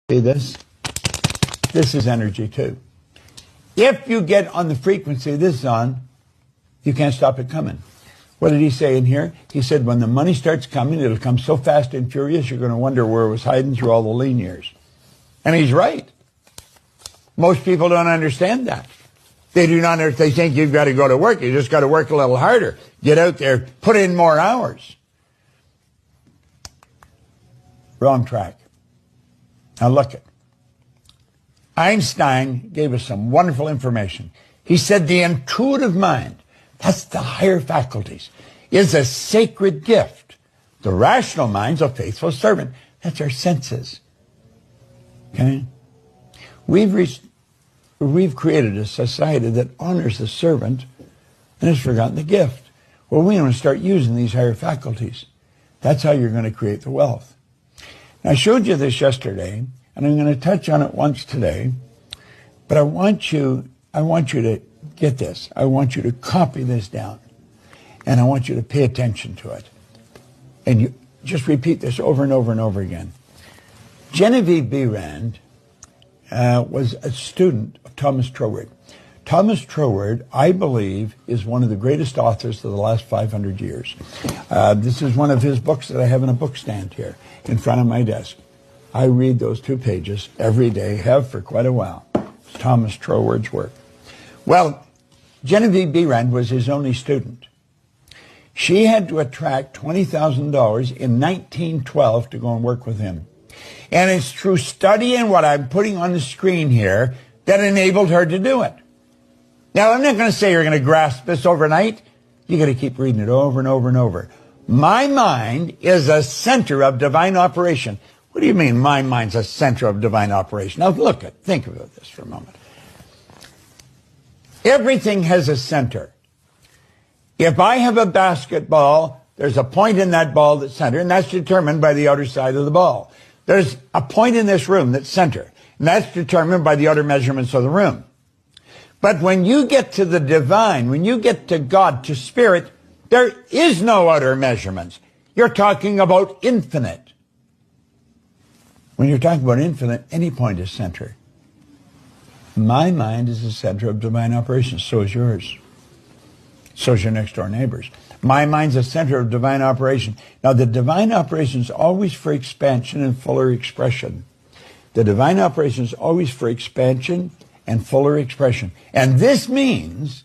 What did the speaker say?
See this? This is energy too. If you get on the frequency this is on, you can't stop it coming. What did he say in here? He said when the money starts coming, it'll come so fast and furious, you're going to wonder where it was hiding through all the lean years. And he's right. Most people don't understand that. They do not. They think you've got to go to work. You just got to work a little harder. Get out there, put in more hours. Wrong track. Now look it. Einstein gave us some wonderful information. He said the intuitive mind, that's the higher faculties, is a sacred gift. The rational mind's a faithful servant. That's our senses. Okay? We've created a society that honors the servant and has forgotten the gift. Well, we want to start using these higher faculties. That's how you're going to create the wealth. Now, I showed you this yesterday, and I'm going to touch on it once today, but I want you to get this. I want you to copy this down, and I want you to pay attention to it. And you just repeat this over and over and over again. Genevieve B. Rand was a student of Thomas Troward. Thomas Troward, I believe, is one of the greatest authors of the last 500 years. This is one of his books that I have in a book stand here in front of my desk. I read those 2 pages every day, have for quite a while. It's Thomas Troward's work. Well, Genevieve B. Rand was his only student. She had to attract $20,000 in 1912 to go and work with him. And it's through studying what I'm putting on the screen here that enabled her to do it. Now, I'm not going to say you're going to grasp this overnight. You got to keep reading it over and over and over. My mind is a center of divine operation. What do you mean my mind's a center of divine operation? Now, think about this for a moment. Everything has a center. If I have a basketball, there's a point in that ball that's center, and that's determined by the outer side of the ball. There's a point in this room that's center, and that's determined by the outer measurements of the room. But when you get to the divine, when you get to God, to spirit, there is no outer measurements. You're talking about infinite. When you're talking about infinite, any point is center. My mind is the center of divine operations. So is yours. So is your next door neighbor's. My mind's the center of divine operation. Now, the divine operation is always for expansion and fuller expression. The divine operation is always for expansion and fuller expression. And this means